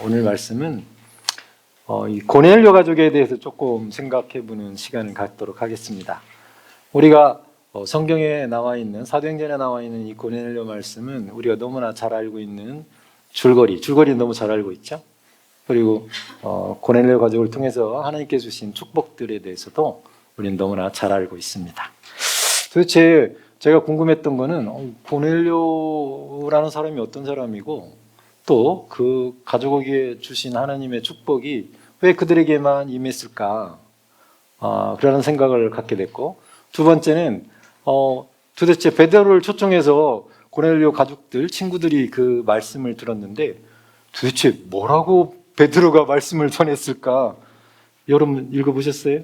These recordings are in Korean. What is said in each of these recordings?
오늘 말씀은 이 고넬료 가족에 대해서 조금 생각해보는 시간을 갖도록 하겠습니다. 우리가 성경에 나와 있는, 사도행전에 나와 있는 이 고넬료 말씀은 우리가 너무나 잘 알고 있는 줄거리 너무 잘 알고 있죠. 그리고 고넬료 가족을 통해서 하나님께 주신 축복들에 대해서도 우리는 너무나 잘 알고 있습니다. 도대체 제가 궁금했던 거는 고넬료라는 사람이 어떤 사람이고 또 그 가족에게 주신 하나님의 축복이 왜 그들에게만 임했을까? 그런 생각을 갖게 됐고, 두 번째는 도대체 베드로를 초청해서 고넬료 가족들, 친구들이 그 말씀을 들었는데 도대체 뭐라고 베드로가 말씀을 전했을까? 여러분 읽어보셨어요?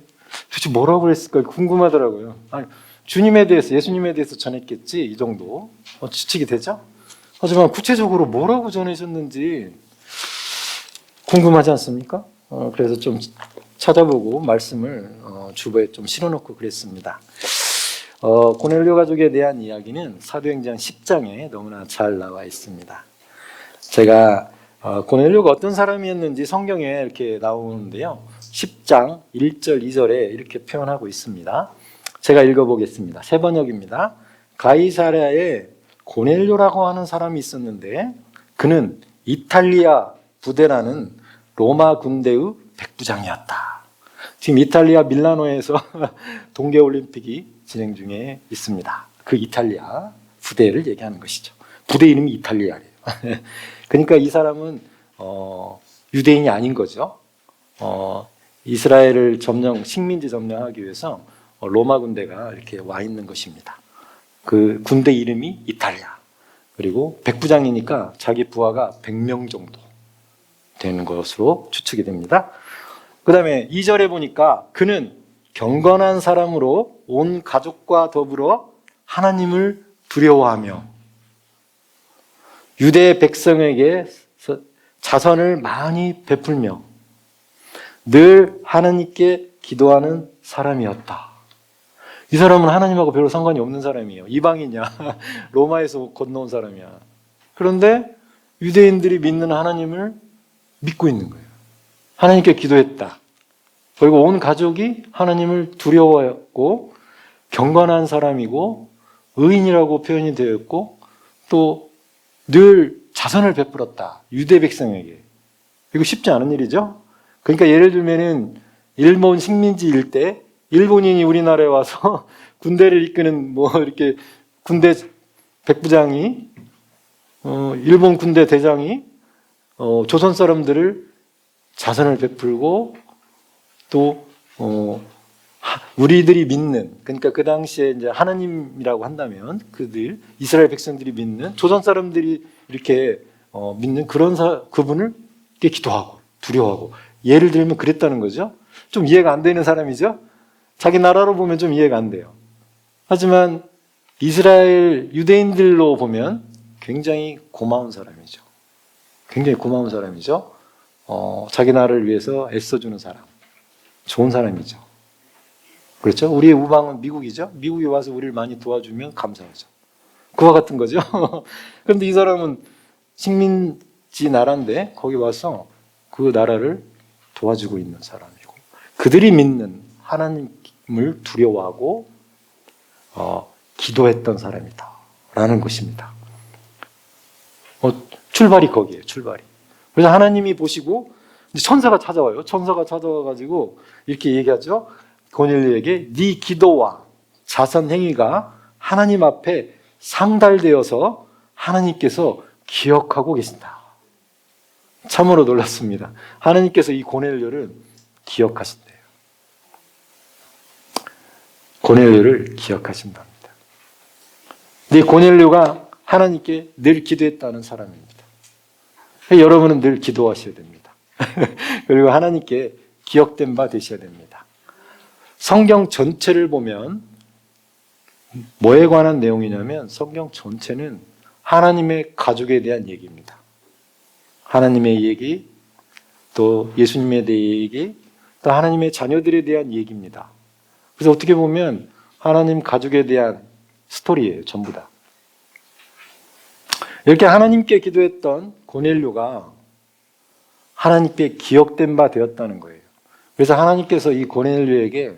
도대체 뭐라고 했을까 궁금하더라고요. 아니, 주님에 대해서, 예수님에 대해서 전했겠지, 이 정도 추측이 되죠? 하지만 구체적으로 뭐라고 전하셨는지 궁금하지 않습니까? 그래서 좀 찾아보고 말씀을 주보에 좀 실어놓고 그랬습니다. 고넬료 가족에 대한 이야기는 사도행전 10장에 너무나 잘 나와 있습니다. 제가 고넬료가 어떤 사람이었는지 성경에 이렇게 나오는데요. 10장 1절 2절에 이렇게 표현하고 있습니다. 제가 읽어보겠습니다. 새 번역입니다. 가이사랴에 고넬료라고 하는 사람이 있었는데 그는 이탈리아 부대라는 로마 군대의 백부장이었다. 지금 이탈리아 밀라노에서 동계올림픽이 진행 중에 있습니다. 그 이탈리아 부대를 얘기하는 것이죠. 부대 이름이 이탈리아래요. 그러니까 이 사람은 유대인이 아닌 거죠. 이스라엘을 식민지 점령하기 위해서 로마 군대가 이렇게 와 있는 것입니다. 그 군대 이름이 이탈리아. 그리고 백부장이니까 자기 부하가 100명 정도 되는 것으로 추측이 됩니다. 그 다음에 2절에 보니까 그는 경건한 사람으로 온 가족과 더불어 하나님을 두려워하며 유대 백성에게 자선을 많이 베풀며 늘 하나님께 기도하는 사람이었다. 이 사람은 하나님하고 별로 상관이 없는 사람이에요. 이방인이야. 로마에서 건너온 사람이야. 그런데 유대인들이 믿는 하나님을 믿고 있는 거예요. 하나님께 기도했다. 그리고 온 가족이 하나님을 두려워했고 경건한 사람이고 의인이라고 표현이 되었고 또 늘 자선을 베풀었다. 유대 백성에게. 이거 쉽지 않은 일이죠. 그러니까 예를 들면은 일본 식민지일 때 일본인이 우리나라에 와서 군대를 이끄는 이렇게 군대 백부장이 일본 군대 대장이 조선 사람들을 자선을 베풀고 또 우리들이 믿는, 그러니까 그 당시에 이제 하나님이라고 한다면 그들 이스라엘 백성들이 믿는 조선 사람들이 이렇게 믿는 그런 그분을 기도하고 두려워하고, 예를 들면 그랬다는 거죠. 좀 이해가 안 되는 사람이죠. 자기 나라로 보면 좀 이해가 안 돼요. 하지만 이스라엘 유대인들로 보면 굉장히 고마운 사람이죠. 굉장히 고마운 사람이죠. 자기 나라를 위해서 애써주는 사람. 좋은 사람이죠. 그렇죠? 우리의 우방은 미국이죠. 미국에 와서 우리를 많이 도와주면 감사하죠. 그와 같은 거죠. 그런데 이 사람은 식민지 나라인데 거기 와서 그 나라를 도와주고 있는 사람이고 그들이 믿는 하나님을 두려워하고 기도했던 사람이다 라는 것입니다. 출발이 거기에요. 출발이. 그래서 하나님이 보시고 천사가 찾아와요. 천사가 찾아와가지고 이렇게 얘기하죠. 고넬료에게 네 기도와 자선 행위가 하나님 앞에 상달되어서 하나님께서 기억하고 계신다. 참으로 놀랐습니다. 하나님께서 이 고넬료를 기억하신대요. 고넬료를 기억하신답니다. 네 고넬료가 하나님께 늘 기도했다는 사람입니다. 여러분은 늘 기도하셔야 됩니다. 그리고 하나님께 기억된 바 되셔야 됩니다. 성경 전체를 보면 뭐에 관한 내용이냐면 성경 전체는 하나님의 가족에 대한 얘기입니다. 하나님의 얘기, 또 예수님에 대한 얘기, 또 하나님의 자녀들에 대한 얘기입니다. 그래서 어떻게 보면 하나님 가족에 대한 스토리예요. 전부 다. 이렇게 하나님께 기도했던 고넬료가 하나님께 기억된 바 되었다는 거예요. 그래서 하나님께서 이 고넬료에게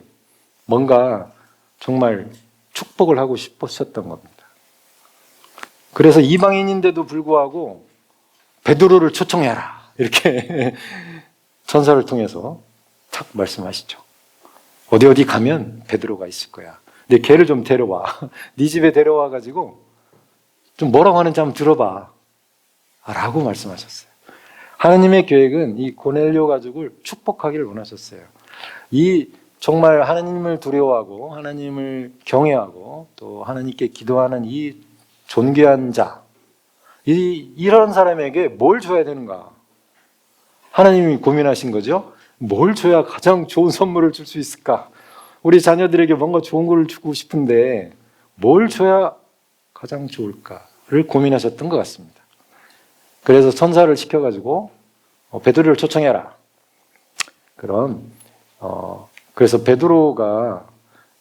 뭔가 정말 축복을 하고 싶으셨던 겁니다. 그래서 이방인인데도 불구하고 베드로를 초청해라 이렇게 천사를 통해서 탁 말씀하시죠. 어디 가면 베드로가 있을 거야. 근데 걔를 좀 데려와. 네 집에 데려와 가지고 좀 뭐라고 하는지 한번 들어봐 라고 말씀하셨어요. 하나님의 계획은 이 고넬료 가족을 축복하기를 원하셨어요. 이 정말 하나님을 두려워하고 하나님을 경외하고 또 하나님께 기도하는 이 존귀한 자, 이런 사람에게 뭘 줘야 되는가? 하나님이 고민하신 거죠. 뭘 줘야 가장 좋은 선물을 줄 수 있을까? 우리 자녀들에게 뭔가 좋은 걸 주고 싶은데 뭘 줘야 가장 좋을까를 고민하셨던 것 같습니다. 그래서 천사를 시켜가지고 베드로를 초청해라. 그래서 베드로가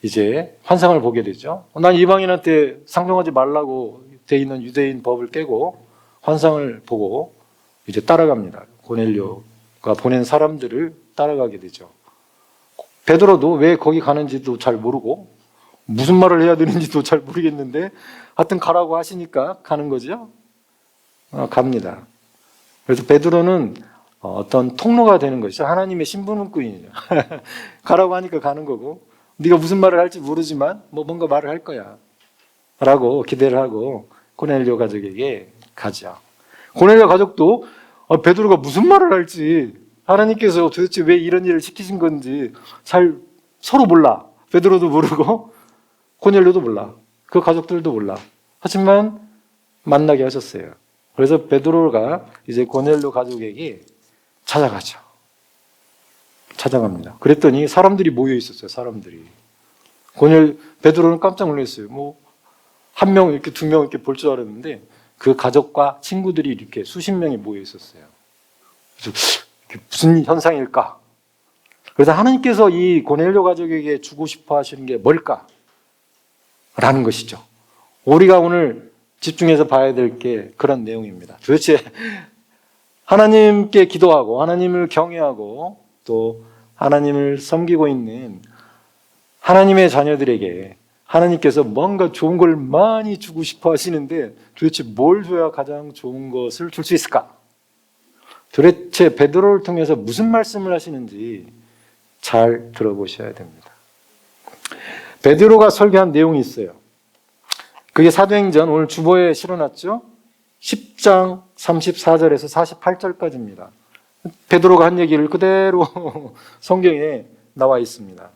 이제 환상을 보게 되죠. 난 이방인한테 상종하지 말라고 돼 있는 유대인 법을 깨고 환상을 보고 이제 따라갑니다. 고넬료가 보낸 사람들을 따라가게 되죠. 베드로도 왜 거기 가는지도 잘 모르고 무슨 말을 해야 되는지도 잘 모르겠는데 하여튼 가라고 하시니까 가는 거죠. 갑니다. 그래서 베드로는 어떤 통로가 되는 것이죠. 하나님의 신부님꾼이죠. 가라고 하니까 가는 거고 네가 무슨 말을 할지 모르지만 뭔가 말을 할 거야 라고 기대를 하고 고넬료 가족에게 가죠. 고넬료 가족도 베드로가 무슨 말을 할지 하나님께서 도대체 왜 이런 일을 시키신 건지 잘 서로 몰라. 베드로도 모르고 고넬료도 몰라. 그 가족들도 몰라. 하지만 만나게 하셨어요. 그래서 베드로가 이제 고넬료 가족에게 찾아가죠. 찾아갑니다. 그랬더니 사람들이 모여 있었어요. 사람들이. 베드로는 깜짝 놀랐어요. 한 명 이렇게 두 명 이렇게 볼 줄 알았는데 그 가족과 친구들이 이렇게 수십 명이 모여 있었어요. 그래서 무슨 현상일까? 그래서 하나님께서 이 고넬료 가족에게 주고 싶어 하시는 게 뭘까? 라는 것이죠. 우리가 오늘 집중해서 봐야 될 게 그런 내용입니다. 도대체 하나님께 기도하고 하나님을 경외하고 또 하나님을 섬기고 있는 하나님의 자녀들에게 하나님께서 뭔가 좋은 걸 많이 주고 싶어 하시는데 도대체 뭘 줘야 가장 좋은 것을 줄 수 있을까? 도대체 베드로를 통해서 무슨 말씀을 하시는지 잘 들어보셔야 됩니다. 베드로가 설교한 내용이 있어요. 그게 사도행전 오늘 주보에 실어놨죠? 10장 34절에서 48절까지입니다. 베드로가 한 얘기를 그대로 성경에 나와 있습니다.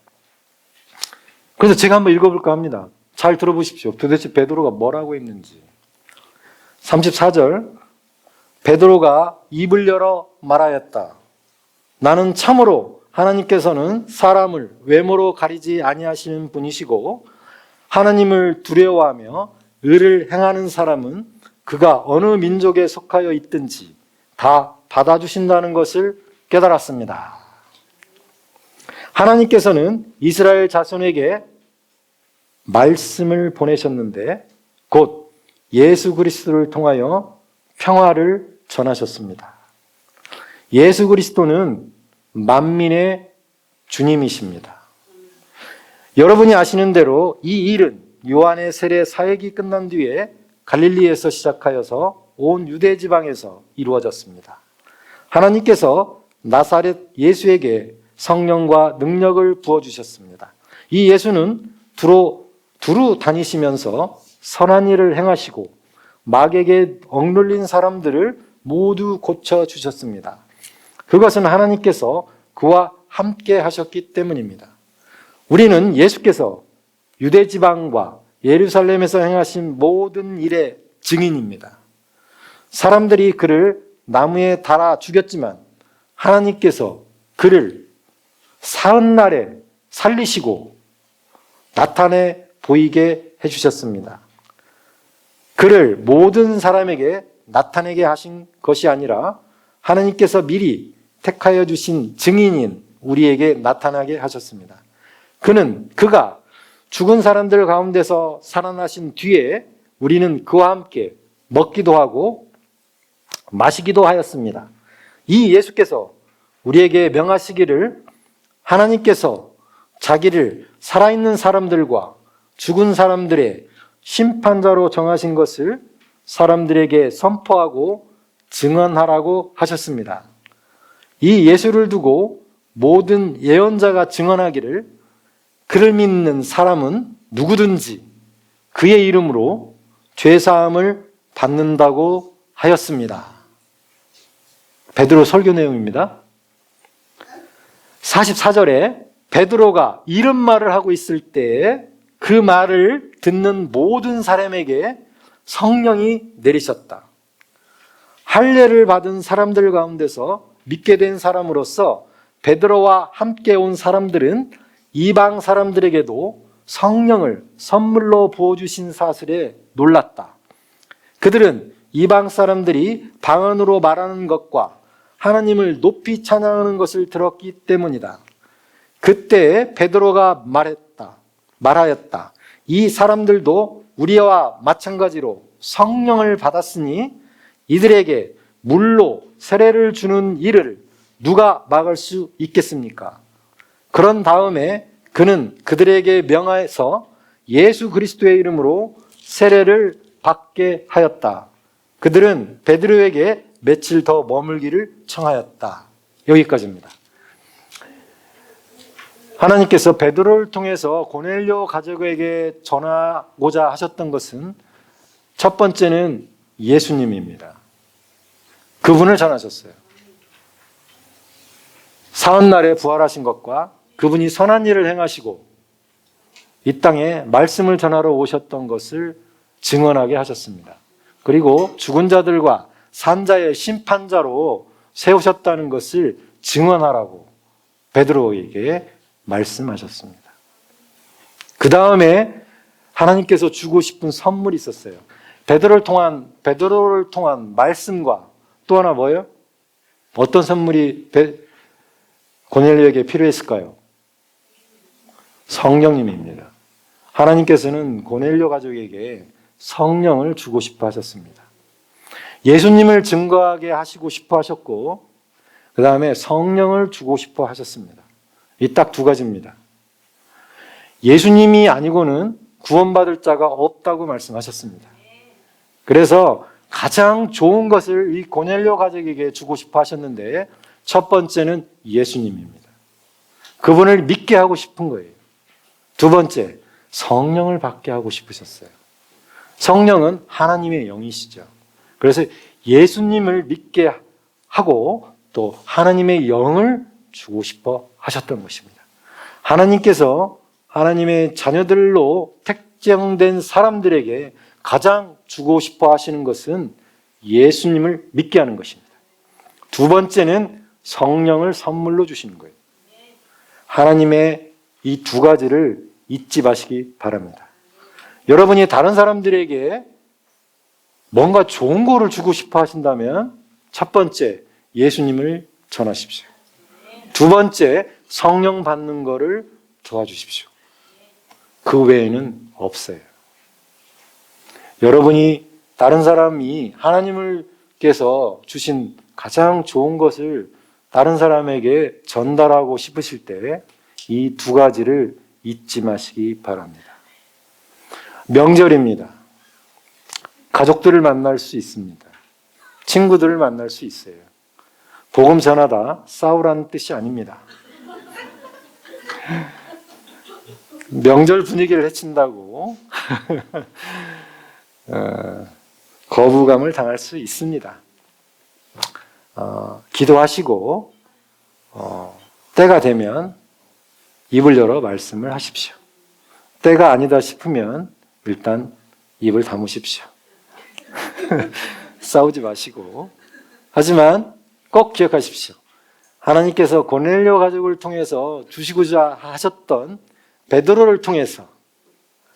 그래서 제가 한번 읽어볼까 합니다. 잘 들어보십시오. 도대체 베드로가 뭐라고 했는지. 34절 베드로가 입을 열어 말하였다. 나는 참으로 하나님께서는 사람을 외모로 가리지 아니하시는 분이시고 하나님을 두려워하며 의를 행하는 사람은 그가 어느 민족에 속하여 있든지 다 받아주신다는 것을 깨달았습니다. 하나님께서는 이스라엘 자손에게 말씀을 보내셨는데 곧 예수 그리스도를 통하여 평화를 전하셨습니다. 예수 그리스도는 만민의 주님이십니다. 여러분이 아시는 대로 이 일은 요한의 세례 사역이 끝난 뒤에 갈릴리에서 시작하여서 온 유대 지방에서 이루어졌습니다. 하나님께서 나사렛 예수에게 성령과 능력을 부어주셨습니다. 이 예수는 두루 다니시면서 선한 일을 행하시고 마귀에게 억눌린 사람들을 모두 고쳐주셨습니다. 그것은 하나님께서 그와 함께 하셨기 때문입니다. 우리는 예수께서 유대 지방과 예루살렘에서 행하신 모든 일의 증인입니다. 사람들이 그를 나무에 달아 죽였지만 하나님께서 그를 사흘 날에 살리시고 나타내 보이게 해주셨습니다. 그를 모든 사람에게 나타내게 하신 것이 아니라 하나님께서 미리 택하여 주신 증인인 우리에게 나타나게 하셨습니다. 그가 죽은 사람들 가운데서 살아나신 뒤에 우리는 그와 함께 먹기도 하고 마시기도 하였습니다. 이 예수께서 우리에게 명하시기를 하나님께서 자기를 살아있는 사람들과 죽은 사람들의 심판자로 정하신 것을 사람들에게 선포하고 증언하라고 하셨습니다. 이 예수를 두고 모든 예언자가 증언하기를 그를 믿는 사람은 누구든지 그의 이름으로 죄사함을 받는다고 하였습니다. 베드로 설교 내용입니다. 44절에 베드로가 이런 말을 하고 있을 때 그 말을 듣는 모든 사람에게 성령이 내리셨다. 할례를 받은 사람들 가운데서 믿게 된 사람으로서 베드로와 함께 온 사람들은 이방 사람들에게도 성령을 선물로 부어주신 사실에 놀랐다. 그들은 이방 사람들이 방언으로 말하는 것과 하나님을 높이 찬양하는 것을 들었기 때문이다. 그때 베드로가 말하였다. 이 사람들도 우리와 마찬가지로 성령을 받았으니 이들에게 물로 세례를 주는 일을 누가 막을 수 있겠습니까? 그런 다음에 그는 그들에게 명하여서 예수 그리스도의 이름으로 세례를 받게 하였다. 그들은 베드로에게 며칠 더 머물기를 청하였다. 여기까지입니다. 하나님께서 베드로를 통해서 고넬료 가족에게 전하고자 하셨던 것은 첫 번째는 예수님입니다. 그분을 전하셨어요. 사흘날에 부활하신 것과 그분이 선한 일을 행하시고 이 땅에 말씀을 전하러 오셨던 것을 증언하게 하셨습니다. 그리고 죽은 자들과 산자의 심판자로 세우셨다는 것을 증언하라고 베드로에게 말씀하셨습니다. 그 다음에 하나님께서 주고 싶은 선물이 있었어요. 베드로를 통한 말씀과 또 하나 뭐예요? 어떤 선물이 고넬료에게 필요했을까요? 성령님입니다. 하나님께서는 고넬료 가족에게 성령을 주고 싶어 하셨습니다. 예수님을 증거하게 하시고 싶어 하셨고 그 다음에 성령을 주고 싶어 하셨습니다. 이 딱 두 가지입니다. 예수님이 아니고는 구원받을 자가 없다고 말씀하셨습니다. 그래서 가장 좋은 것을 이 고넬료 가족에게 주고 싶어 하셨는데 첫 번째는 예수님입니다. 그분을 믿게 하고 싶은 거예요. 두 번째, 성령을 받게 하고 싶으셨어요. 성령은 하나님의 영이시죠. 그래서 예수님을 믿게 하고 또 하나님의 영을 주고 싶어 하셨던 것입니다. 하나님께서 하나님의 자녀들로 택정된 사람들에게 가장 주고 싶어 하시는 것은 예수님을 믿게 하는 것입니다. 두 번째는 성령을 선물로 주시는 거예요. 하나님의 이 두 가지를 잊지 마시기 바랍니다. 여러분이 다른 사람들에게 뭔가 좋은 거를 주고 싶어 하신다면 첫 번째, 예수님을 전하십시오. 두 번째, 성령 받는 거를 도와주십시오. 그 외에는 없어요. 여러분이 다른 사람이 하나님께서 주신 가장 좋은 것을 다른 사람에게 전달하고 싶으실 때 이 두 가지를 잊지 마시기 바랍니다. 명절입니다. 가족들을 만날 수 있습니다. 친구들을 만날 수 있어요. 복음 전하다 싸우라는 뜻이 아닙니다. 명절 분위기를 해친다고 거부감을 당할 수 있습니다. 기도하시고 때가 되면 입을 열어 말씀을 하십시오. 때가 아니다 싶으면 일단 입을 다무십시오. 싸우지 마시고. 하지만 꼭 기억하십시오. 하나님께서 고넬료 가족을 통해서 주시고자 하셨던 베드로를 통해서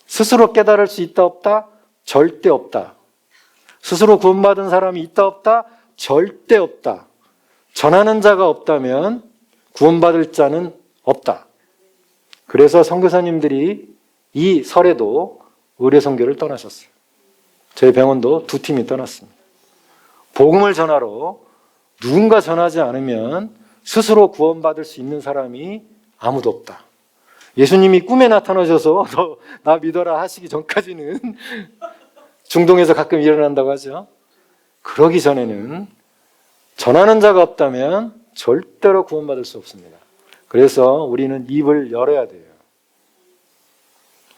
스스로 깨달을 수 있다 없다? 절대 없다. 스스로 구원받은 사람이 있다 없다? 절대 없다. 전하는 자가 없다면 구원받을 자는 없다. 그래서 선교사님들이 이 설에도 의뢰 선교를 떠나셨어요. 저희 병원도 두 팀이 떠났습니다. 복음을 전하러 누군가 전하지 않으면 스스로 구원받을 수 있는 사람이 아무도 없다. 예수님이 꿈에 나타나셔서 너 나 믿어라 하시기 전까지는 중동에서 가끔 일어난다고 하죠. 그러기 전에는 전하는 자가 없다면 절대로 구원받을 수 없습니다. 그래서 우리는 입을 열어야 돼요.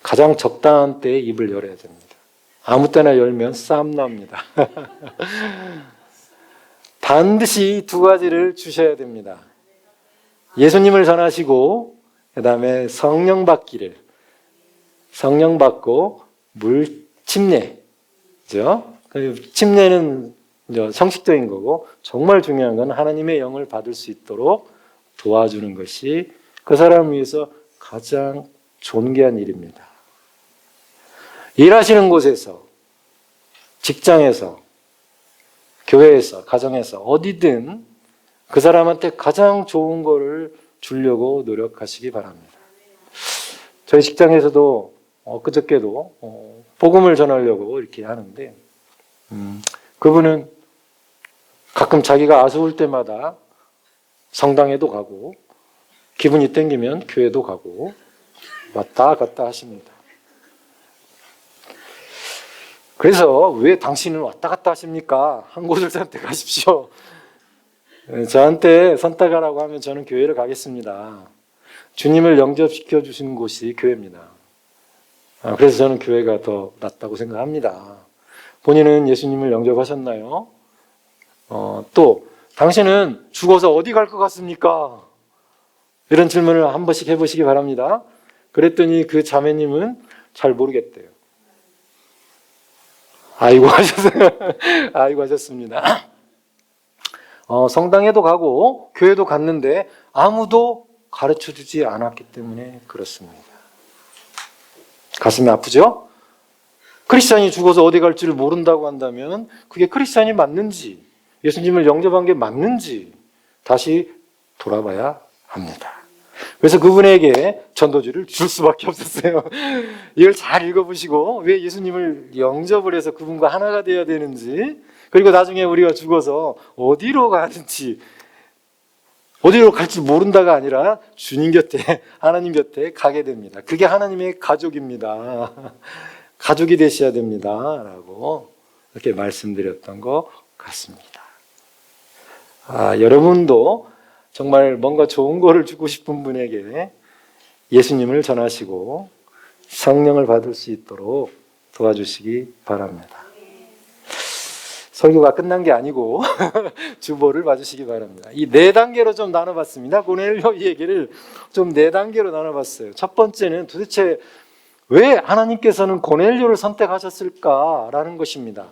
가장 적당한 때에 입을 열어야 됩니다. 아무 때나 열면 싸움 납니다. 반드시 두 가지를 주셔야 됩니다. 예수님을 전하시고 그 다음에 성령 받기를, 성령 받고 물 침례죠. 침례는 형식적인 거고 정말 중요한 건 하나님의 영을 받을 수 있도록 도와주는 것이 그 사람을 위해서 가장 존귀한 일입니다. 일하시는 곳에서, 직장에서, 교회에서, 가정에서 어디든 그 사람한테 가장 좋은 거를 주려고 노력하시기 바랍니다. 저희 직장에서도 그저께도 복음을 전하려고 이렇게 하는데 그분은 가끔 자기가 아쉬울 때마다 성당에도 가고 기분이 땡기면 교회도 가고 왔다 갔다 하십니다. 그래서 왜 당신은 왔다 갔다 하십니까? 한 곳을 선택하십시오. 저한테 선택하라고 하면 저는 교회를 가겠습니다. 주님을 영접시켜 주신 곳이 교회입니다. 그래서 저는 교회가 더 낫다고 생각합니다. 본인은 예수님을 영접하셨나요? 또 당신은 죽어서 어디 갈 것 같습니까? 이런 질문을 한 번씩 해보시기 바랍니다. 그랬더니 그 자매님은 잘 모르겠대요. 아이고 하셨어요. 아이고 하셨습니다. 성당에도 가고 교회도 갔는데 아무도 가르쳐주지 않았기 때문에 그렇습니다. 가슴이 아프죠? 크리스찬이 죽어서 어디 갈지를 모른다고 한다면 그게 크리스찬이 맞는지 예수님을 영접한 게 맞는지 다시 돌아봐야 합니다. 그래서 그분에게 전도지를 줄 수밖에 없었어요. 이걸 잘 읽어보시고 왜 예수님을 영접을 해서 그분과 하나가 되어야 되는지, 그리고 나중에 우리가 죽어서 어디로 가는지, 어디로 갈지 모른다가 아니라 주님 곁에, 하나님 곁에 가게 됩니다. 그게 하나님의 가족입니다. 가족이 되셔야 됩니다. 라고 이렇게 말씀드렸던 것 같습니다. 여러분도 정말 뭔가 좋은 거를 주고 싶은 분에게 예수님을 전하시고 성령을 받을 수 있도록 도와주시기 바랍니다. 설교가 끝난 게 아니고 주보를 봐주시기 바랍니다. 이 4단계로 좀 나눠봤습니다. 고넬료 얘기를 좀 4단계로 나눠봤어요. 첫 번째는 도대체 왜 하나님께서는 고넬료를 선택하셨을까라는 것입니다.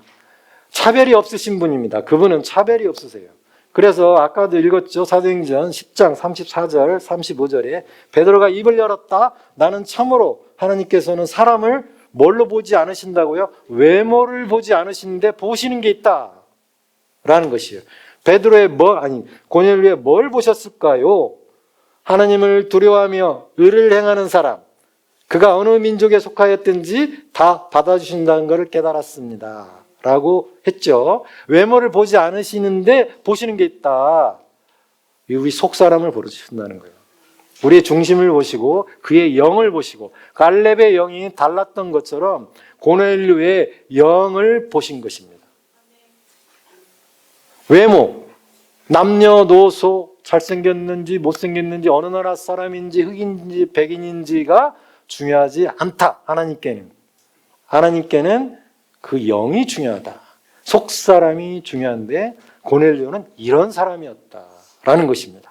차별이 없으신 분입니다. 그분은 차별이 없으세요. 그래서 아까도 읽었죠. 사도행전 10장 34절 35절에 베드로가 입을 열었다. 나는 참으로 하나님께서는 사람을 뭘로 보지 않으신다고요? 외모를 보지 않으시는데 보시는 게 있다 라는 것이에요. 베드로의 고넬료의 뭘 보셨을까요? 하나님을 두려워하며 의를 행하는 사람, 그가 어느 민족에 속하였든지 다 받아주신다는 것을 깨달았습니다 라고 했죠. 외모를 보지 않으시는데 보시는 게 있다. 우리 속 사람을 보여주신다는 거예요. 우리의 중심을 보시고 그의 영을 보시고 갈렙의 영이 달랐던 것처럼 고넬료의 영을 보신 것입니다. 외모, 남녀노소 잘생겼는지 못생겼는지 어느 나라 사람인지 흑인인지 백인인지가 중요하지 않다. 하나님께는 그 영이 중요하다. 속사람이 중요한데 고넬료는 이런 사람이었다라는 것입니다.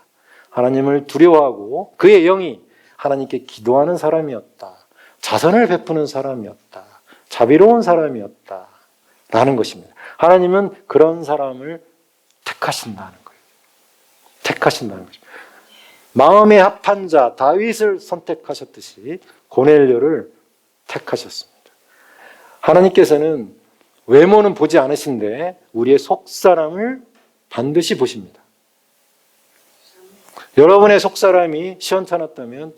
하나님을 두려워하고 그의 영이 하나님께 기도하는 사람이었다. 자선을 베푸는 사람이었다. 자비로운 사람이었다라는 것입니다. 하나님은 그런 사람을 택하신다는 거예요. 택하신다는 것입니다. 마음에 합한 자 다윗을 선택하셨듯이 고넬료를 택하셨습니다. 하나님께서는 외모는 보지 않으신데 우리의 속사람을 반드시 보십니다. 여러분의 속사람이 시원찮았다면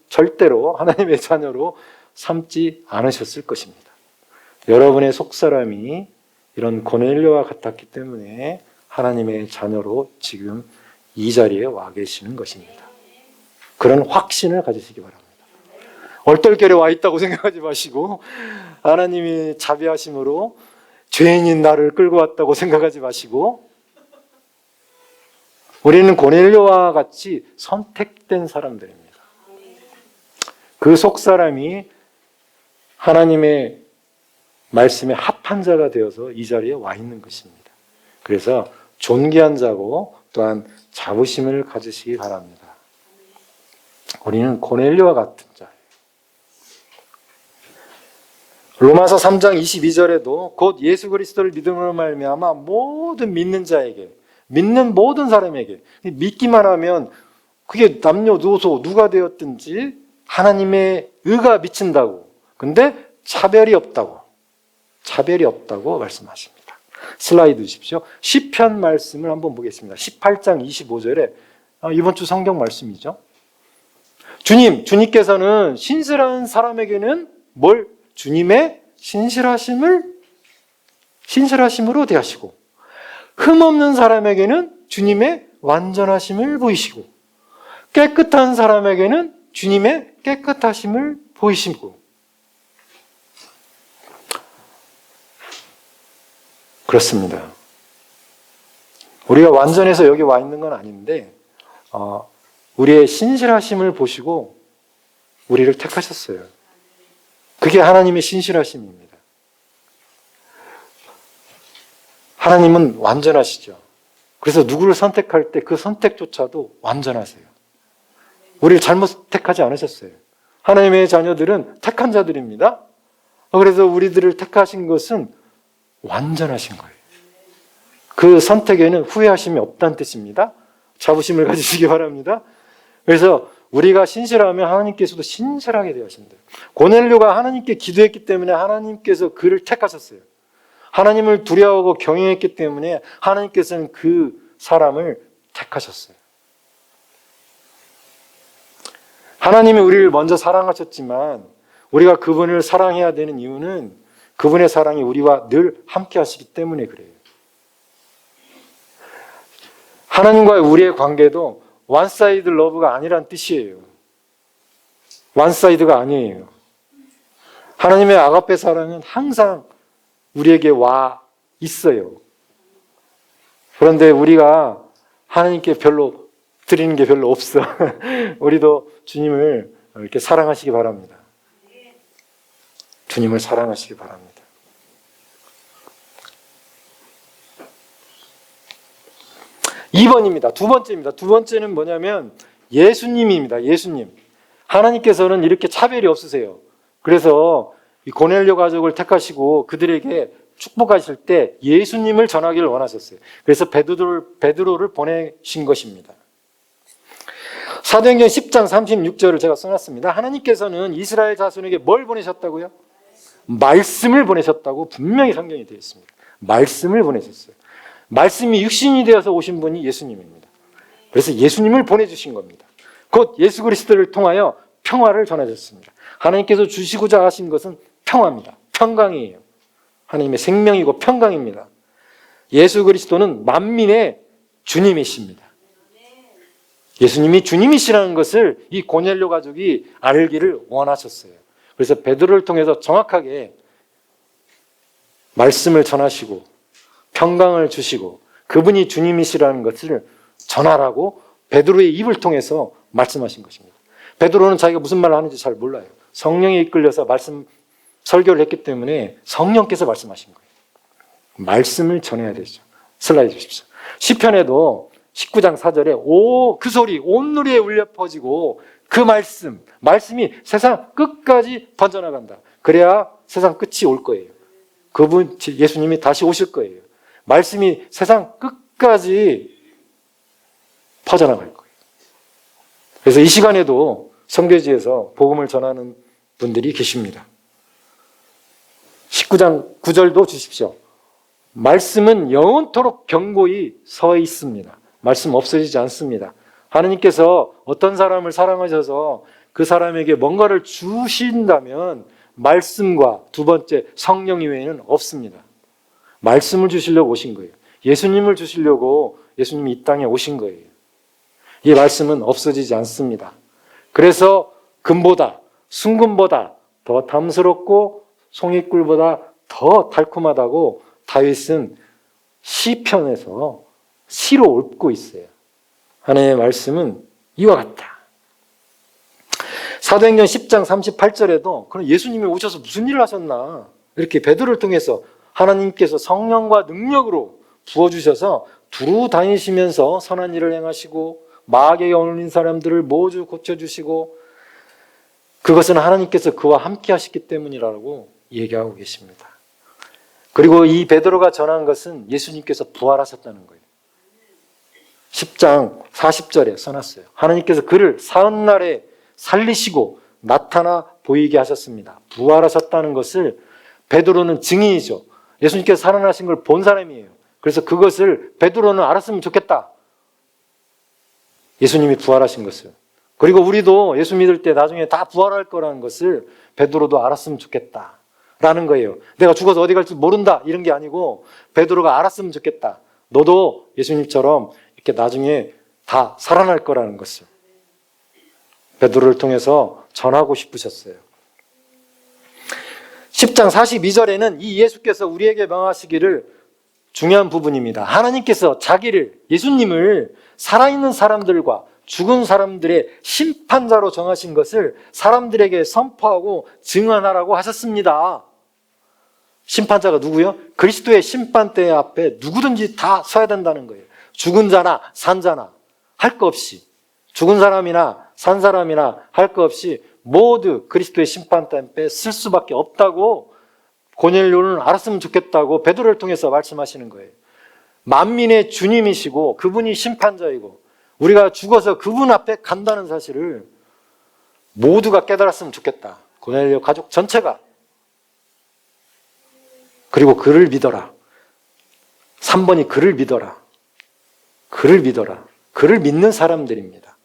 절대로 하나님의 자녀로 삼지 않으셨을 것입니다. 여러분의 속사람이 이런 고넬료와 같았기 때문에 하나님의 자녀로 지금 이 자리에 와 계시는 것입니다. 그런 확신을 가지시기 바랍니다. 얼떨결에 와 있다고 생각하지 마시고 하나님이 자비하심으로 죄인인 나를 끌고 왔다고 생각하지 마시고 우리는 고넬료와 같이 선택된 사람들입니다. 그 속사람이 하나님의 말씀에 합한 자가 되어서 이 자리에 와 있는 것입니다. 그래서 존귀한 자고 또한 자부심을 가지시기 바랍니다. 우리는 고넬료와 같은 자예요. 로마서 3장 22절에도 곧 예수 그리스도를 믿음으로 말미암아 모든 믿는 자에게, 믿는 모든 사람에게 믿기만 하면 그게 남녀노소 누가 되었든지 하나님의 의가 미친다고. 근데 차별이 없다고 말씀하십니다. 슬라이드 주십시오. 시편 말씀을 한번 보겠습니다. 18장 25절에 이번 주 성경 말씀이죠. 주님께서는 신실한 사람에게는 주님의 신실하심으로 대하시고 흠없는 사람에게는 주님의 완전하심을 보이시고 깨끗한 사람에게는 주님의 깨끗하심을 보이시고 그렇습니다. 우리가 완전해서 여기 와 있는 건 아닌데 우리의 신실하심을 보시고 우리를 택하셨어요. 그게 하나님의 신실하심입니다. 하나님은 완전하시죠. 그래서 누구를 선택할 때 그 선택조차도 완전하세요. 우리를 잘못 택하지 않으셨어요. 하나님의 자녀들은 택한 자들입니다. 그래서 우리들을 택하신 것은 완전하신 거예요. 그 선택에는 후회하심이 없다는 뜻입니다. 자부심을 가지시기 바랍니다. 그래서 우리가 신실하면 하나님께서도 신실하게 되어진대요. 고넬료가 하나님께 기도했기 때문에 하나님께서 그를 택하셨어요. 하나님을 두려워하고 경외했기 때문에 하나님께서는 그 사람을 택하셨어요. 하나님이 우리를 먼저 사랑하셨지만 우리가 그분을 사랑해야 되는 이유는 그분의 사랑이 우리와 늘 함께 하시기 때문에 그래요. 하나님과의 우리의 관계도 원사이드 러브가 아니란 뜻이에요. 원사이드가 아니에요. 하나님의 아가페 사랑은 항상 우리에게 와 있어요. 그런데 우리가 하나님께 별로 드리는 게 별로 없어. 우리도 주님을 이렇게 사랑하시기 바랍니다. 주님을 사랑하시기 바랍니다. (2번입니다) 두 번째입니다. 두 번째는 뭐냐면 예수님입니다. 예수님. 하나님께서는 이렇게 차별이 없으세요. 그래서 이 고넬료 가족을 택하시고 그들에게 축복하실 때 예수님을 전하기를 원하셨어요. 그래서 베드로를 보내신 것입니다. 사도행전 10장 36절을 제가 써놨습니다. 하나님께서는 이스라엘 자손에게 뭘 보내셨다고요? 말씀을 보내셨다고 분명히 성경이 되어 있습니다. 말씀을 보내셨어요. 말씀이 육신이 되어서 오신 분이 예수님입니다. 그래서 예수님을 보내주신 겁니다. 곧 예수 그리스도를 통하여 평화를 전하셨습니다. 하나님께서 주시고자 하신 것은 평화입니다. 평강이에요. 하나님의 생명이고 평강입니다. 예수 그리스도는 만민의 주님이십니다. 예수님이 주님이시라는 것을 이 고넬료 가족이 알기를 원하셨어요. 그래서 베드로를 통해서 정확하게 말씀을 전하시고 평강을 주시고 그분이 주님이시라는 것을 전하라고 베드로의 입을 통해서 말씀하신 것입니다. 베드로는 자기가 무슨 말을 하는지 잘 몰라요. 성령에 이끌려서 설교를 했기 때문에 성령께서 말씀하신 거예요. 말씀을 전해야 되죠. 슬라이드 주십시오. 시편에도 19장 4절에 그 소리 온누리에 울려 퍼지고 그 말씀이 세상 끝까지 번져나간다. 그래야 세상 끝이 올 거예요. 그분 예수님이 다시 오실 거예요. 말씀이 세상 끝까지 퍼져나갈 거예요. 그래서 이 시간에도 선교지에서 복음을 전하는 분들이 계십니다. 19장 9절도 주십시오. 말씀은 영원토록 견고히 서 있습니다. 말씀 없어지지 않습니다. 하나님께서 어떤 사람을 사랑하셔서 그 사람에게 뭔가를 주신다면 말씀과 두 번째 성령 이외에는 없습니다. 말씀을 주시려고 오신 거예요. 예수님을 주시려고 예수님이 이 땅에 오신 거예요. 이 말씀은 없어지지 않습니다. 그래서 금보다 순금보다 더 탐스럽고 송이꿀보다 더 달콤하다고 다윗은 시편에서 시로 읊고 있어요. 하나님의 말씀은 이와 같다. 사도행전 10장 38절에도 그럼 예수님이 오셔서 무슨 일을 하셨나? 이렇게 베드로를 통해서 하나님께서 성령과 능력으로 부어주셔서 두루 다니시면서 선한 일을 행하시고 마귀에 얽린 사람들을 모두 고쳐주시고 그것은 하나님께서 그와 함께 하셨기 때문이라고 얘기하고 계십니다. 그리고 이 베드로가 전한 것은 예수님께서 부활하셨다는 거예요. 10장 40절에 써놨어요. 하나님께서 그를 사흘날에 살리시고 나타나 보이게 하셨습니다. 부활하셨다는 것을 베드로는 증인이죠. 예수님께서 살아나신 걸 본 사람이에요. 그래서 그것을 베드로는 알았으면 좋겠다. 예수님이 부활하신 것을. 그리고 우리도 예수 믿을 때 나중에 다 부활할 거라는 것을 베드로도 알았으면 좋겠다. 라는 거예요. 내가 죽어서 어디 갈지 모른다. 이런 게 아니고 베드로가 알았으면 좋겠다. 너도 예수님처럼 이렇게 나중에 다 살아날 거라는 것을 베드로를 통해서 전하고 싶으셨어요. 10장 42절에는 이 예수께서 우리에게 명하시기를 중요한 부분입니다. 하나님께서 자기를, 예수님을 살아있는 사람들과 죽은 사람들의 심판자로 정하신 것을 사람들에게 선포하고 증언하라고 하셨습니다. 심판자가 누구요? 그리스도의 심판대 앞에 누구든지 다 서야 된다는 거예요. 죽은 자나 산 자나 할 거 없이, 죽은 사람이나 산 사람이나 할 거 없이 모두 그리스도의 심판대 앞에 쓸 수밖에 없다고 고넬료는 알았으면 좋겠다고 베드로를 통해서 말씀하시는 거예요. 만민의 주님이시고 그분이 심판자이고 우리가 죽어서 그분 앞에 간다는 사실을 모두가 깨달았으면 좋겠다. 고넬료 가족 전체가. 그리고 그를 믿어라. 3번이 그를 믿어라. 그를 믿어라. 그를 믿는 사람들입니다.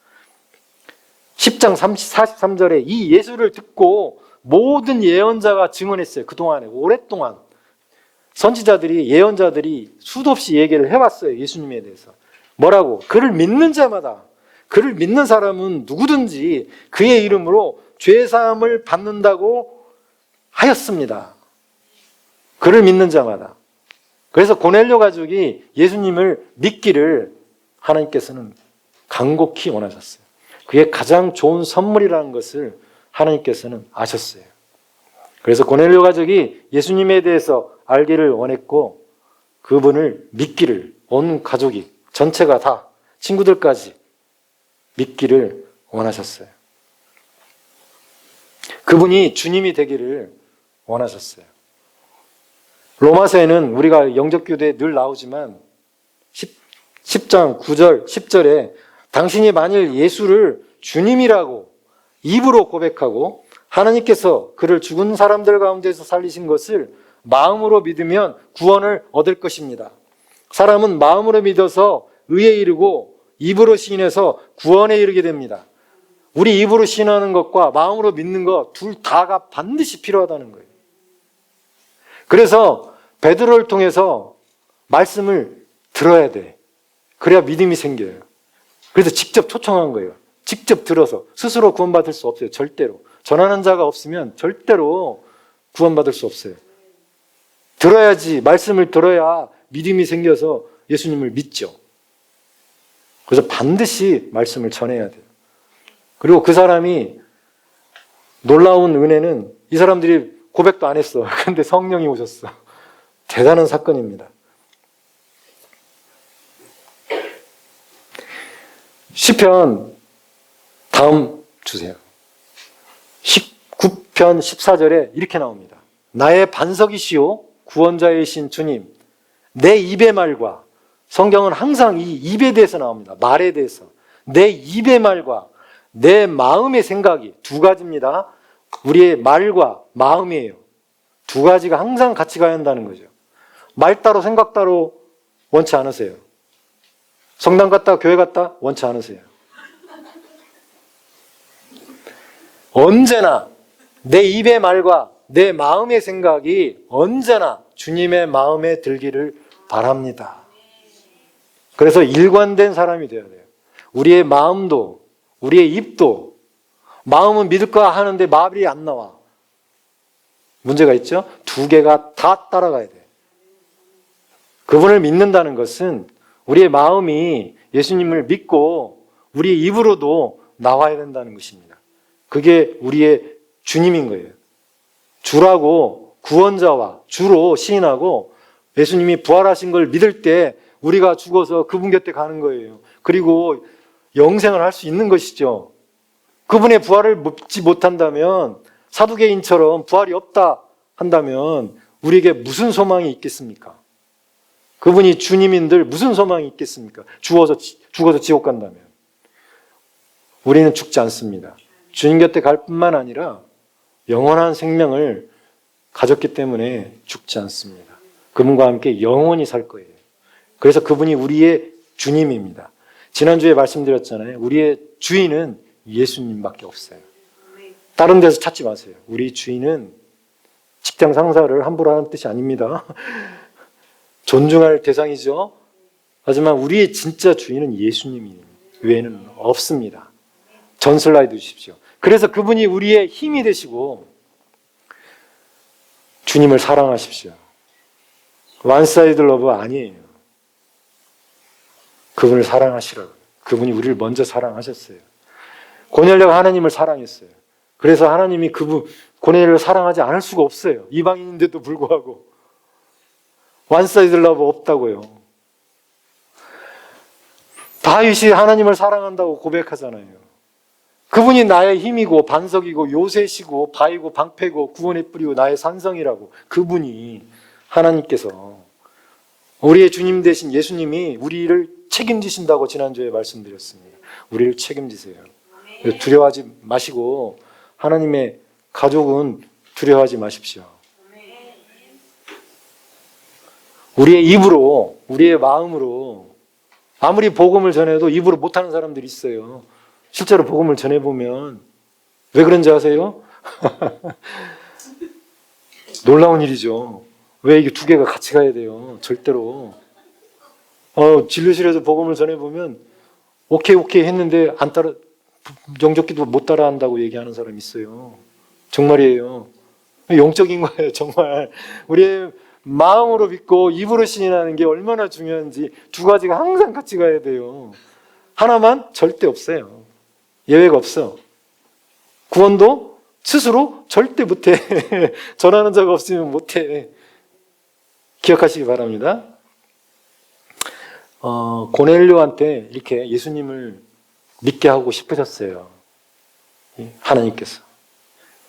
10장 43절에 이 예수를 듣고 모든 예언자가 증언했어요. 그동안에 오랫동안 선지자들이, 예언자들이 수도 없이 얘기를 해왔어요. 예수님에 대해서. 뭐라고? 그를 믿는 자마다, 그를 믿는 사람은 누구든지 그의 이름으로 죄사함을 받는다고 하였습니다. 그를 믿는 자마다. 그래서 고넬료 가족이 예수님을 믿기를 하나님께서는 간곡히 원하셨어요. 그게 가장 좋은 선물이라는 것을 하나님께서는 아셨어요. 그래서 고넬료 가족이 예수님에 대해서 알기를 원했고 그분을 믿기를 온 가족이 전체가 다 친구들까지 믿기를 원하셨어요. 그분이 주님이 되기를 원하셨어요. 로마서에는 우리가 영접교대에 늘 나오지만 10장 9절 10절에 당신이 만일 예수를 주님이라고 입으로 고백하고 하나님께서 그를 죽은 사람들 가운데서 살리신 것을 마음으로 믿으면 구원을 얻을 것입니다. 사람은 마음으로 믿어서 의에 이르고 입으로 시인해서 구원에 이르게 됩니다. 우리 입으로 시인하는 것과 마음으로 믿는 것 둘 다가 반드시 필요하다는 거예요. 그래서 베드로를 통해서 말씀을 들어야 돼. 그래야 믿음이 생겨요. 그래서 직접 초청한 거예요. 직접 들어서 스스로 구원받을 수 없어요. 절대로. 전하는 자가 없으면 절대로 구원받을 수 없어요. 들어야지, 말씀을 들어야 믿음이 생겨서 예수님을 믿죠. 그래서 반드시 말씀을 전해야 돼요. 그리고 그 사람이 놀라운 은혜는 이 사람들이 고백도 안 했어. 근데 성령이 오셨어. 대단한 사건입니다. 시편 다음 주세요. 19편 14절에 이렇게 나옵니다. 나의 반석이시오 구원자이신 주님, 내 입의 말과, 성경은 항상 이 입에 대해서 나옵니다. 말에 대해서. 내 입의 말과 내 마음의 생각이 두 가지입니다. 우리의 말과 마음이에요. 두 가지가 항상 같이 가야 한다는 거죠. 말 따로 생각 따로 원치 않으세요? 성당 갔다 교회 갔다 원치 않으세요? 언제나 내 입의 말과 내 마음의 생각이 언제나 주님의 마음에 들기를 바랍니다. 그래서 일관된 사람이 되어야 돼요. 우리의 마음도, 우리의 입도, 마음은 믿을까 하는데 말이 안 나와. 문제가 있죠? 두 개가 다 따라가야 돼요. 그분을 믿는다는 것은 우리의 마음이 예수님을 믿고 우리의 입으로도 나와야 된다는 것입니다. 그게 우리의 주님인 거예요. 주라고 구원자와 주로 시인하고 예수님이 부활하신 걸 믿을 때 우리가 죽어서 그분 곁에 가는 거예요. 그리고 영생을 할 수 있는 것이죠. 그분의 부활을 믿지 못한다면, 사두개인처럼 부활이 없다 한다면 우리에게 무슨 소망이 있겠습니까? 그분이 주님인들 무슨 소망이 있겠습니까? 죽어서 지옥 간다면. 우리는 죽지 않습니다. 주님 곁에 갈 뿐만 아니라 영원한 생명을 가졌기 때문에 죽지 않습니다. 그분과 함께 영원히 살 거예요. 그래서 그분이 우리의 주님입니다. 지난주에 말씀드렸잖아요. 우리의 주인은 예수님밖에 없어요. 다른 데서 찾지 마세요. 우리 주인은 직장 상사를 함부로 하는 뜻이 아닙니다. 존중할 대상이죠. 하지만 우리의 진짜 주인은 예수님 외에는 없습니다. 전 슬라이드 주십시오. 그래서 그분이 우리의 힘이 되시고 주님을 사랑하십시오. 원사이드 러브 아니에요. 그분을 사랑하시라고. 그분이 우리를 먼저 사랑하셨어요. 고넬료가 하나님을 사랑했어요. 그래서 하나님이 고넬료를 사랑하지 않을 수가 없어요. 이방인인데도 불구하고. 원사이드 러브 없다고요. 다윗이 하나님을 사랑한다고 고백하잖아요. 그분이 나의 힘이고 반석이고 요새시고 바위고 방패고 구원의 뿌리고 나의 산성이라고. 그분이 하나님께서 우리의 주님 되신 예수님이 우리를 책임지신다고 지난주에 말씀드렸습니다. 우리를 책임지세요. 두려워하지 마시고 하나님의 가족은 두려워하지 마십시오. 우리의 입으로, 우리의 마음으로 아무리 복음을 전해도 입으로 못하는 사람들이 있어요. 실제로 복음을 전해보면 왜 그런지 아세요? 놀라운 일이죠. 왜 이게 두 개가 같이 가야 돼요? 절대로. 진료실에서 복음을 전해보면 오케이 했는데 안 따라, 영접기도 못 따라한다고 얘기하는 사람이 있어요. 정말이에요. 영적인 거예요, 정말. 우리의 마음으로 믿고 입으로 신인하는 게 얼마나 중요한지 두 가지가 항상 같이 가야 돼요. 하나만 절대 없어요. 예외가 없어. 구원도 스스로 절대 못해. 전하는 자가 없으면 못해. 기억하시기 바랍니다. 고넬료한테 이렇게 예수님을 믿게 하고 싶으셨어요. 하나님께서.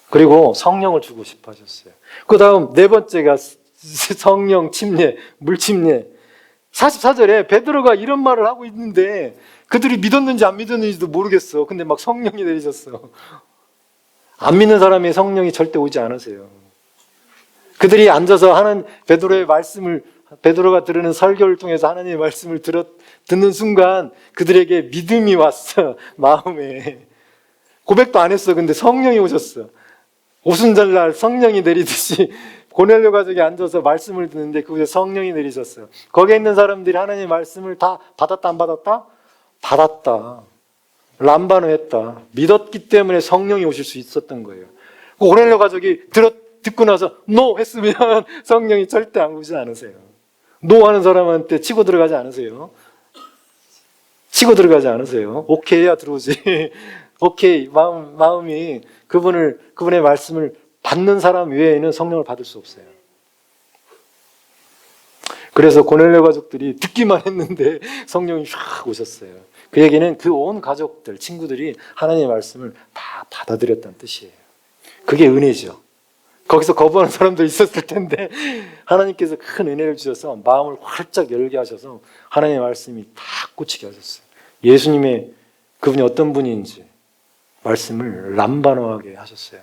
그리고 성령을 주고 싶어 하셨어요. 그 다음 네 번째가 성령 침례, 물 침례. 44절에 베드로가 이런 말을 하고 있는데 그들이 믿었는지 안 믿었는지도 모르겠어. 근데 막 성령이 내리셨어. 안 믿는 사람이 성령이 절대 오지 않으세요. 그들이 앉아서 베드로가 들으는 설교를 통해서 하나님의 말씀을 듣는 순간 그들에게 믿음이 왔어. 마음에. 고백도 안 했어. 근데 성령이 오셨어. 오순절날 성령이 내리듯이 고넬료 가족이 앉아서 말씀을 듣는데 그곳에 성령이 내리셨어요. 거기에 있는 사람들이 하나님의 말씀을 다 받았다 안 받았다? 받았다. 람바노했다. 믿었기 때문에 성령이 오실 수 있었던 거예요. 고넬료 가족이 듣고 나서 노 했으면 성령이 절대 안 오지 않으세요. 노 하는 사람한테 치고 들어가지 않으세요. 치고 들어가지 않으세요. 오케이 해야 들어오지. 오케이. 마음이 그분의 말씀을 받는 사람 외에는 성령을 받을 수 없어요. 그래서 고넬료 가족들이 듣기만 했는데 성령이 샥 오셨어요. 그 얘기는 그 온 가족들, 친구들이 하나님의 말씀을 다 받아들였다는 뜻이에요. 그게 은혜죠. 거기서 거부하는 사람도 있었을 텐데 하나님께서 큰 은혜를 주셔서 마음을 활짝 열게 하셔서 하나님의 말씀이 다 꽂히게 하셨어요. 예수님의 그분이 어떤 분인지 말씀을 람바노하게 하셨어요.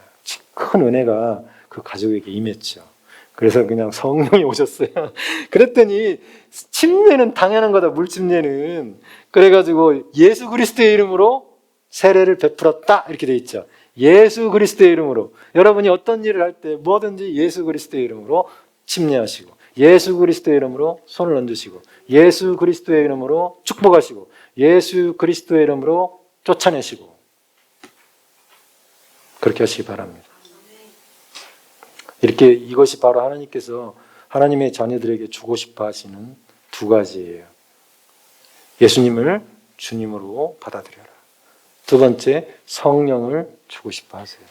큰 은혜가 그 가족에게 임했죠. 그래서 그냥 성령이 오셨어요. 그랬더니 침례는 당연한 거다. 물침례는. 그래가지고 예수 그리스도의 이름으로 세례를 베풀었다 이렇게 돼 있죠. 예수 그리스도의 이름으로. 여러분이 어떤 일을 할 때 뭐든지 예수 그리스도의 이름으로 침례하시고 예수 그리스도의 이름으로 손을 얹으시고 예수 그리스도의 이름으로 축복하시고 예수 그리스도의 이름으로 쫓아내시고 그렇게 하시기 바랍니다. 이렇게 이것이 바로 하나님께서 하나님의 자녀들에게 주고 싶어 하시는 두 가지예요. 예수님을 주님으로 받아들여라. 두 번째, 성령을 주고 싶어 하세요.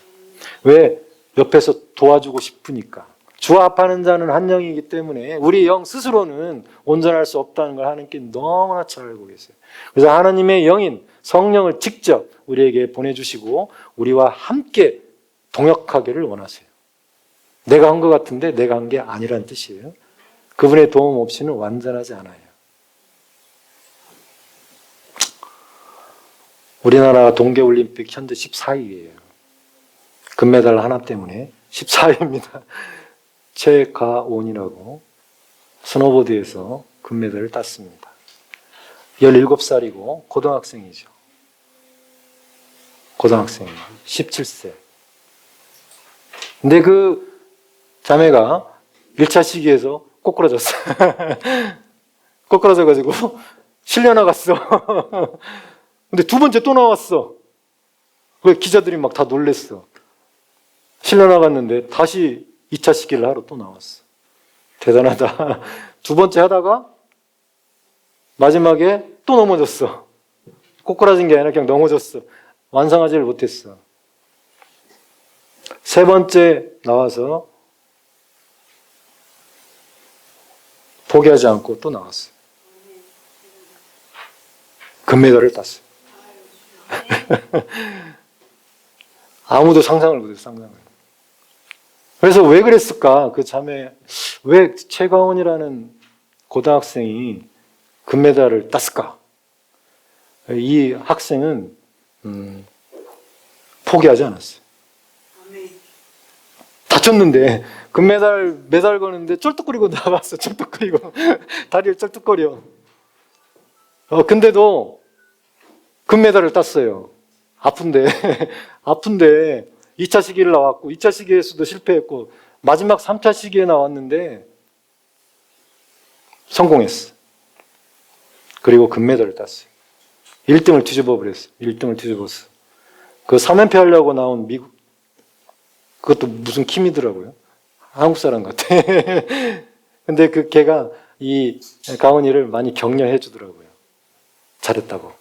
왜? 옆에서 도와주고 싶으니까. 주와 합하는 자는 한 영이기 때문에 우리 영 스스로는 온전할 수 없다는 걸 하나님께 너무나 잘 알고 계세요. 그래서 하나님의 영인 성령을 직접 우리에게 보내주시고 우리와 함께 동역하기를 원하세요. 내가 한 것 같은데 내가 한 게 아니라는 뜻이에요. 그분의 도움 없이는 완전하지 않아요. 우리나라가 동계올림픽 현재 14위예요. 금메달 하나 때문에 14위입니다. 최가온이라고 스노보드에서 금메달을 땄습니다. 17살이고 고등학생이죠. 고등학생이에요. 17세. 근데 그 자매가 1차 시기에서 꼬꾸라졌어요. 꼬꾸라져가지고 실려 나갔어. 근데 두 번째 또 나왔어. 왜 기자들이 막 다 놀랬어. 실려 나갔는데 다시 2차 시기를 하러 또 나왔어. 대단하다. 두 번째 하다가 마지막에 또 넘어졌어. 꼬꾸라진 게 아니라 그냥 넘어졌어. 완성하지를 못했어. 세 번째 나와서 포기하지 않고 또 나왔어. 금메달을 땄어. 아무도 상상을 못했어, 상상을. 그래서 왜 그랬을까? 그 자매, 왜 최가원이라는 고등학생이 금메달을 땄을까? 이 학생은 포기하지 않았어요. 다쳤는데 금메달 메달 거는데 쩔뚝거리고 나갔어. 쩔뚝거리고 다리를 쩔뚝거려. 근데도 금메달을 땄어요. 아픈데 아픈데 2차 시기를 나왔고 2차 시기에서도 실패했고 마지막 3차 시기에 나왔는데 성공했어. 그리고 금메달을 땄어요. 1등을 뒤집어 버렸어. 1등을 뒤집었어. 그 3연패 하려고 나온 미국 그것도 무슨 킴이더라고요. 한국 사람 같아. 근데 그 걔가 이 가온이를 많이 격려해 주더라고요. 잘했다고.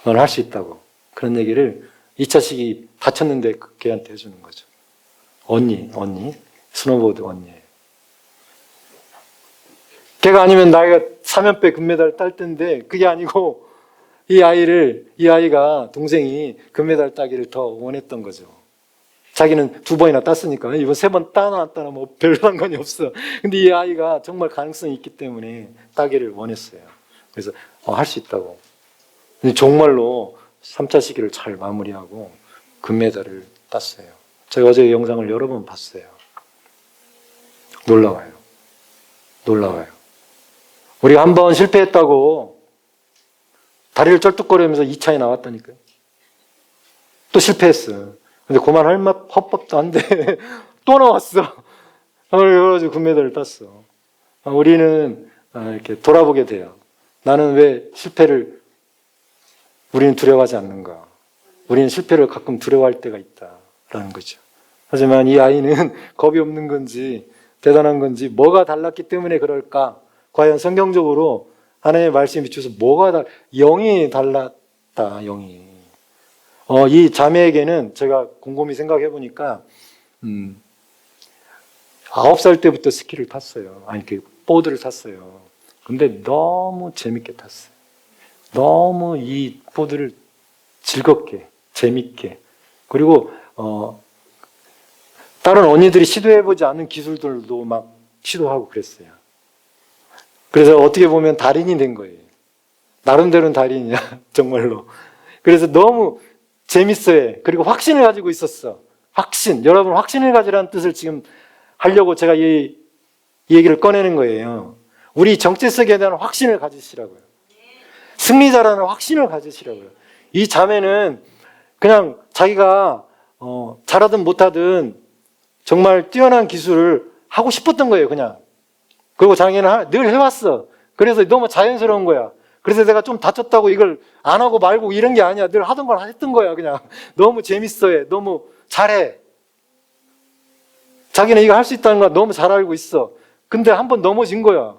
넌 할 수 있다고. 그런 얘기를 2차 시기 다쳤는데 그 걔한테 해주는 거죠. 언니. 스노보드 언니예요. 걔가 아니면 나이가 3연패 금메달 딸 텐데 그게 아니고 이 아이가 동생이 금메달 따기를 더 원했던 거죠. 자기는 2번이나 땄으니까 이번 3번 따나 안 따나 뭐 별 상관이 없어. 근데 이 아이가 정말 가능성이 있기 때문에 따기를 원했어요. 그래서 할 수 있다고. 근데 정말로 3차 시기를 잘 마무리하고 금메달을 땄어요. 제가 어제 영상을 여러 번 봤어요. 놀라워요. 우리가 한 번 실패했다고 다리를 쩔뚝거리면서 2차에 나왔다니까요. 또 실패했어. 근데 그만할 맛 헛법도 안 돼. 또 나왔어. 그래가지고 금메달을 땄어. 우리는 이렇게 돌아보게 돼요. 나는 왜 우리는 두려워하지 않는가. 우리는 실패를 가끔 두려워할 때가 있다라는 거죠. 하지만 이 아이는 겁이 없는 건지 대단한 건지 뭐가 달랐기 때문에 그럴까? 과연 성경적으로 하나님의 말씀에 비춰서 영이 달랐다. 영이. 이 자매에게는 제가 곰곰이 생각해 보니까 9살 때부터 스키를 탔어요. 보드를 탔어요. 근데 너무 재밌게 탔어요. 너무 이 보드를 즐겁게, 재밌게. 그리고 다른 언니들이 시도해보지 않은 기술들도 막 시도하고 그랬어요. 그래서 어떻게 보면 달인이 된 거예요. 나름대로는 달인이야, 정말로. 그래서 너무 재밌어요. 그리고 확신을 가지고 있었어. 확신. 여러분 확신을 가지라는 뜻을 지금 하려고 제가 이 얘기를 꺼내는 거예요. 우리 정체성에 대한 확신을 가지시라고요. 승리자라는 확신을 가지시라고요. 이 자매는 그냥 자기가 잘하든 못하든 정말 뛰어난 기술을 하고 싶었던 거예요. 그냥 그리고 자기는 늘 해왔어. 그래서 너무 자연스러운 거야. 그래서 내가 좀 다쳤다고 이걸 안 하고 말고 이런 게 아니야. 늘 하던 걸 했던 거야. 그냥 너무 재밌어해. 너무 잘해. 자기는 이거 할 수 있다는 걸 너무 잘 알고 있어. 근데 한번 넘어진 거야.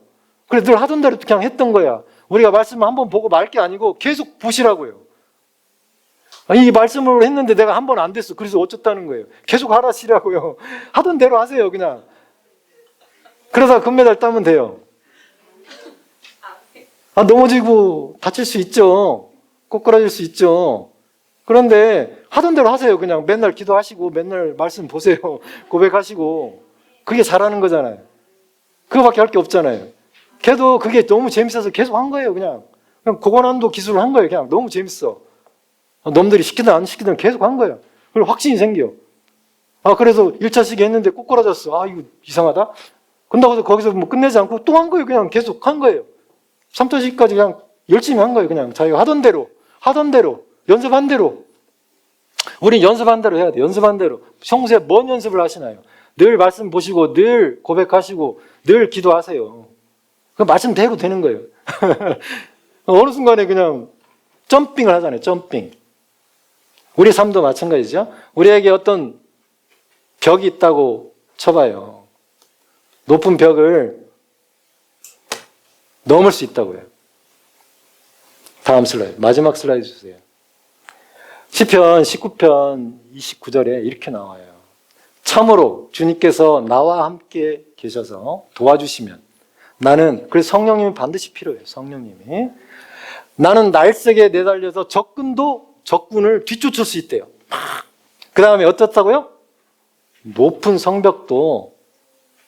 그래 늘 하던 대로 그냥 했던 거야. 우리가 말씀을 한번 보고 말 게 아니고 계속 보시라고요. 이 말씀을 했는데 내가 한 번 안 됐어. 그래서 어쩌다는 거예요. 계속 하라시라고요. 하던 대로 하세요, 그냥. 그러다 금메달 따면 돼요. 넘어지고 다칠 수 있죠. 꼬꾸라질 수 있죠. 그런데 하던 대로 하세요. 그냥 맨날 기도하시고 맨날 말씀 보세요. 고백하시고. 그게 잘하는 거잖아요. 그거밖에 할 게 없잖아요. 걔도 그게 너무 재밌어서 계속 한 거예요. 그냥 고관한도 기술을 한 거예요. 그냥 너무 재밌어. 놈들이 시키든 안 시키든 계속 한 거예요. 그리고 확신이 생겨. 그래서 1차 시기 했는데 꼬꾸라졌어. 이거 이상하다. 근다고 거기서 뭐 끝내지 않고 또 한 거예요. 그냥 계속 한 거예요. 3차 시기까지 그냥 열심히 한 거예요. 그냥 자기가 하던 대로, 연습한 대로. 우린 연습한 대로 해야 돼. 연습한 대로. 평소에 뭔 연습을 하시나요? 늘 말씀 보시고, 늘 고백하시고, 늘 기도하세요. 그 말씀대로 되는 거예요. 어느 순간에 그냥 점핑을 하잖아요. 점핑. 우리 삶도 마찬가지죠. 우리에게 어떤 벽이 있다고 쳐봐요. 높은 벽을 넘을 수 있다고요. 다음 슬라이드, 마지막 슬라이드 주세요. 시편 19편 29절에 이렇게 나와요. 참으로 주님께서 나와 함께 계셔서 도와주시면 나는, 그래서 성령님이 반드시 필요해요. 성령님이. 나는 날쌔게 내달려서 적군을 뒤쫓을 수 있대요. 그 다음에 어떻다고요? 높은 성벽도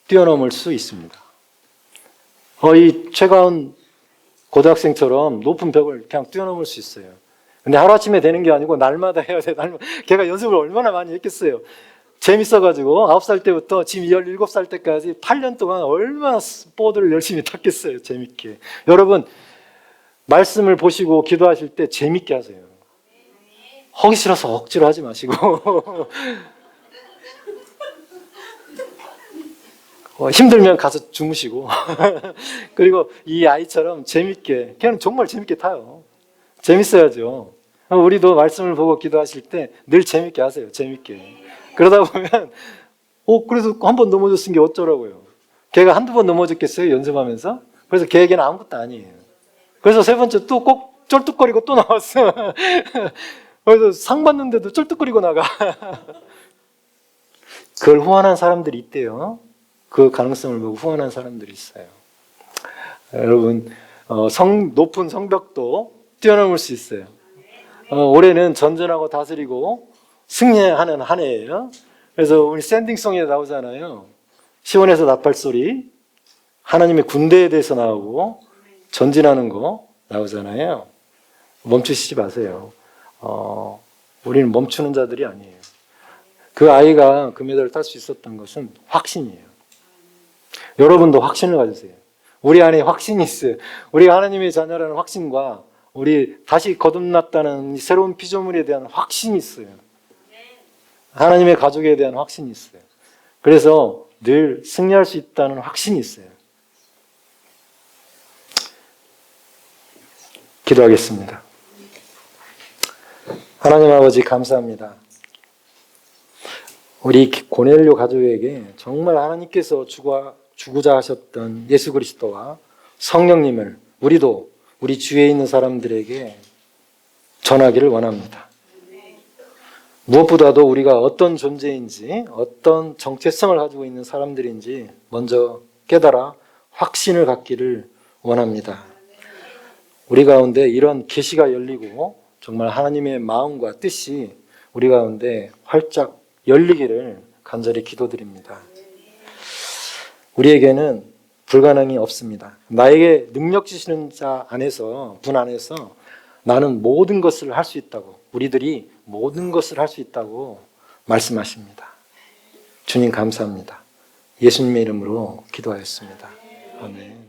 뛰어넘을 수 있습니다. 이 최가은 고등학생처럼 높은 벽을 그냥 뛰어넘을 수 있어요. 근데 하루아침에 되는 게 아니고 날마다 해야 돼. 걔가 연습을 얼마나 많이 했겠어요. 재밌어가지고 9살 때부터 지금 17살 때까지 8년 동안 얼마나 보드를 열심히 탔겠어요. 재밌게. 여러분, 말씀을 보시고 기도하실 때 재밌게 하세요. 하기 싫어서 억지로 하지 마시고 힘들면 가서 주무시고 그리고 이 아이처럼 재밌게, 걔는 정말 재밌게 타요. 재밌어야죠. 우리도 말씀을 보고 기도하실 때 늘 재밌게 하세요. 재밌게. 그러다 보면 그래서 한 번 넘어졌은 게 어쩌라고요. 걔가 한두 번 넘어졌겠어요? 연습하면서? 그래서 걔에게는 아무것도 아니에요. 그래서 세 번째 또 꼭 쩔뚝거리고 또 나왔어. 그래서 상 받는데도 쩔뚝거리고 나가. 그걸 후원한 사람들이 있대요. 그 가능성을 보고 후원한 사람들이 있어요. 여러분, 높은 성벽도 뛰어넘을 수 있어요. 올해는 전전하고 다스리고 승리하는 한 해예요. 그래서 우리 샌딩송에 나오잖아요. 시온에서 나팔소리, 하나님의 군대에 대해서 나오고 전진하는 거 나오잖아요. 멈추시지 마세요. 우리는 멈추는 자들이 아니에요. 그 아이가 금메달을 딸 수 있었던 것은 확신이에요. 여러분도 확신을 가지세요. 우리 안에 확신이 있어요. 우리가 하나님의 자녀라는 확신과 우리 다시 거듭났다는 새로운 피조물에 대한 확신이 있어요. 하나님의 가족에 대한 확신이 있어요. 그래서 늘 승리할 수 있다는 확신이 있어요. 기도하겠습니다. 하나님 아버지 감사합니다. 우리 고넬료 가족에게 정말 하나님께서 주고자 하셨던 예수 그리스도와 성령님을 우리도 우리 주위에 있는 사람들에게 전하기를 원합니다. 무엇보다도 우리가 어떤 존재인지, 어떤 정체성을 가지고 있는 사람들인지 먼저 깨달아 확신을 갖기를 원합니다. 우리 가운데 이런 계시가 열리고 정말 하나님의 마음과 뜻이 우리 가운데 활짝 열리기를 간절히 기도드립니다. 우리에게는 불가능이 없습니다. 나에게 능력 주시는 분 안에서 나는 모든 것을 할 수 있다고, 우리들이 모든 것을 할 수 있다고 말씀하십니다. 주님 감사합니다. 예수님의 이름으로 기도하였습니다. 아멘.